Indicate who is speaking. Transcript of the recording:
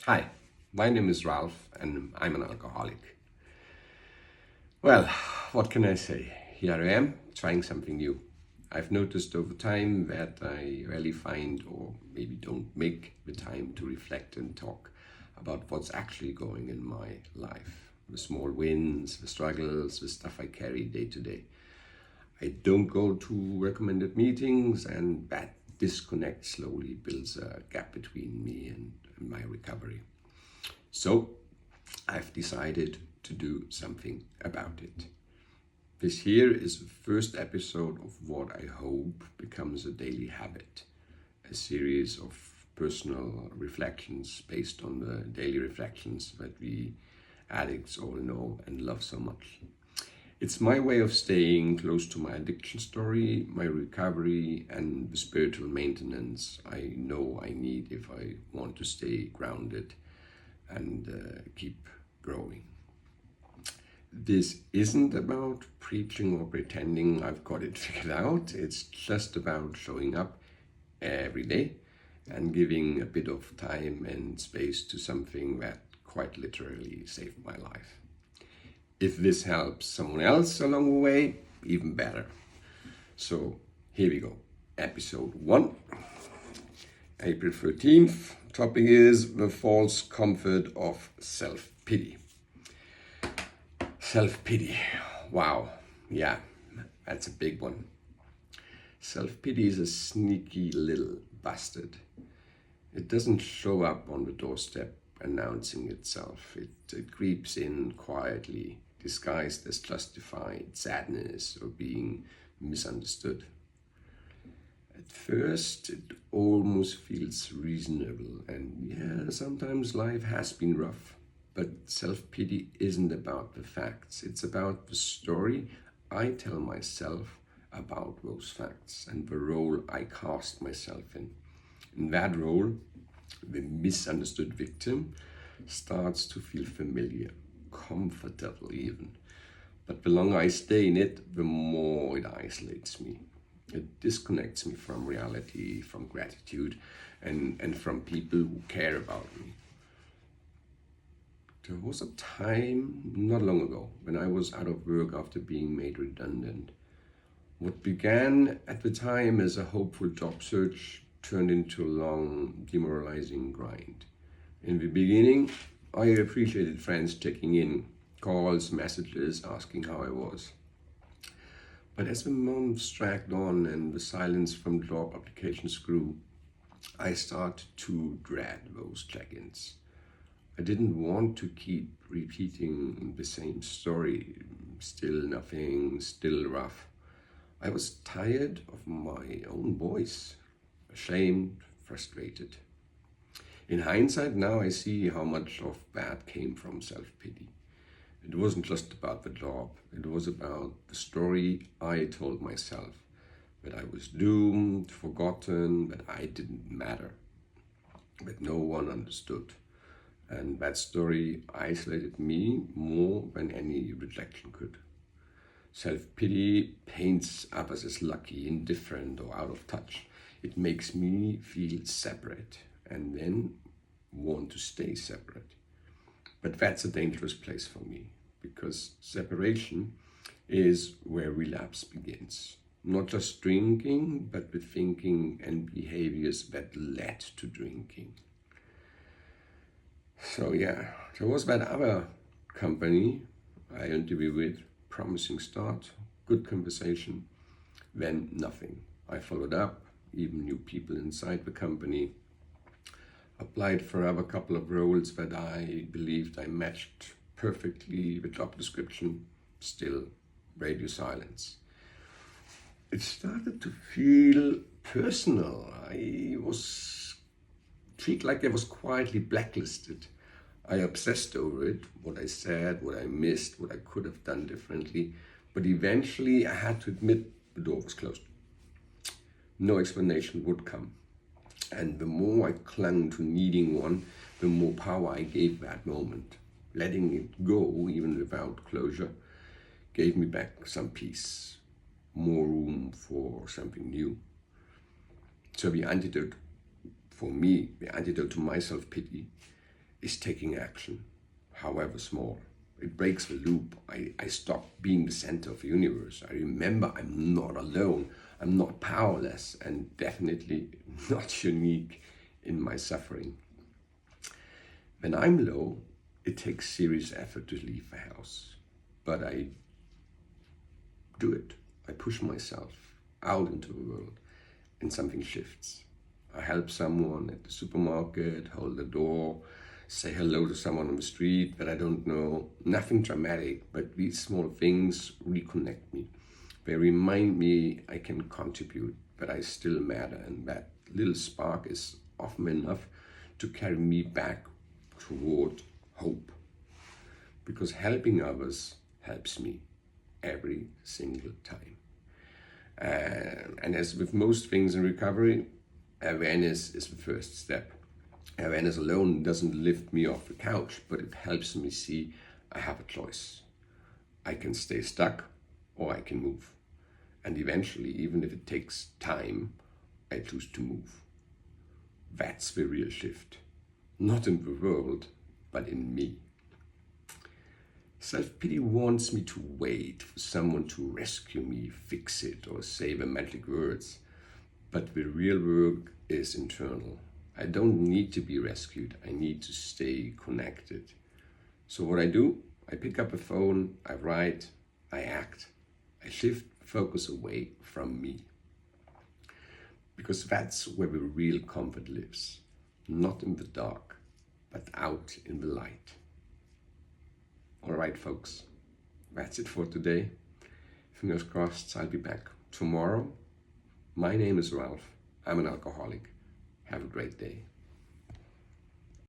Speaker 1: Hi, my name is Ralph and I'm an alcoholic. Well, what can I say? Here I am, trying something new. I've noticed over time that I rarely find or maybe don't make the time to reflect and talk about what's actually going in my life. The small wins, the struggles, the stuff I carry day to day. I don't go to recommended meetings, and that disconnect slowly builds a gap between me and my recovery. So I've decided to do something about it. This here is the first episode of what I hope becomes a daily habit, a series of personal reflections based on the daily reflections that we addicts all know and love so much. It's my way of staying close to my addiction story, my recovery, and the spiritual maintenance I know I need if I want to stay grounded and keep growing. This isn't about preaching or pretending I've got it figured out. It's just about showing up every day and giving a bit of time and space to something that quite literally saved my life. If this helps someone else along the way, even better. So here we go. Episode 1, April 13th. Topic is the false comfort of self-pity. Self-pity. Wow. Yeah, that's a big one. Self-pity is a sneaky little bastard. It doesn't show up on the doorstep announcing itself. It creeps in quietly, disguised as justified sadness or being misunderstood. At first, it almost feels reasonable, and yeah, sometimes life has been rough. But self-pity isn't about the facts, it's about the story I tell myself about those facts and the role I cast myself in. In that role, the misunderstood victim starts to feel familiar, comfortable even. But the longer I stay in it, the more it isolates me. It disconnects me from reality, from gratitude, and from people who care about me. There was a time not long ago when I was out of work after being made redundant. What began at the time as a hopeful job search turned into a long, demoralizing grind. In the beginning, I appreciated friends checking in, calls, messages, asking how I was. But as the months dragged on and the silence from job applications grew, I started to dread those check-ins. I didn't want to keep repeating the same story, still nothing, still rough. I was tired of my own voice, ashamed, frustrated. In hindsight, now I see how much of that came from self-pity. It wasn't just about the job, it was about the story I told myself, that I was doomed, forgotten, that I didn't matter, that no one understood. And that story isolated me more than any rejection could. Self-pity paints others as lucky, indifferent, or out of touch. It makes me feel separate and then want to stay separate. But that's a dangerous place for me because separation is where relapse begins. Not just drinking, but the thinking and behaviors that led to drinking. So yeah, there was that other company I interviewed with, promising start, good conversation, then nothing. I followed up, even knew people inside the company, applied for a couple of roles that I believed I matched perfectly the job description, still radio silence. It started to feel personal. I was treated like I was quietly blacklisted. I obsessed over it, what I said, what I missed, what I could have done differently. But eventually I had to admit the door was closed. No explanation would come. And the more I clung to needing one, the more power I gave that moment. Letting it go, even without closure, gave me back some peace, more room for something new. So the antidote for me, the antidote to my self-pity, is taking action, however small. It breaks the loop. I stop being the center of the universe. I remember I'm not alone. I'm not powerless and definitely not unique in my suffering. When I'm low, it takes serious effort to leave the house. But I do it. I push myself out into the world and something shifts. I help someone at the supermarket, hold the door, say hello to someone on the street that I don't know. Nothing dramatic, but these small things reconnect me. They remind me I can contribute, but I still matter, and that little spark is often enough to carry me back toward hope. Because helping others helps me every single time. And as with most things in recovery, awareness is the first step. Awareness alone doesn't lift me off the couch, but it helps me see I have a choice. I can stay stuck or I can move. And eventually, even if it takes time, I choose to move. That's the real shift. Not in the world, but in me. Self-pity wants me to wait for someone to rescue me, fix it, or say the magic words. But the real work is internal. I don't need to be rescued. I need to stay connected. So what I do, I pick up a phone, I write, I act. I shift focus away from me. Because that's where the real comfort lives. Not in the dark, but out in the light. All right, folks, that's it for today. Fingers crossed, I'll be back tomorrow. My name is Ralph. I'm an alcoholic. Have a great day.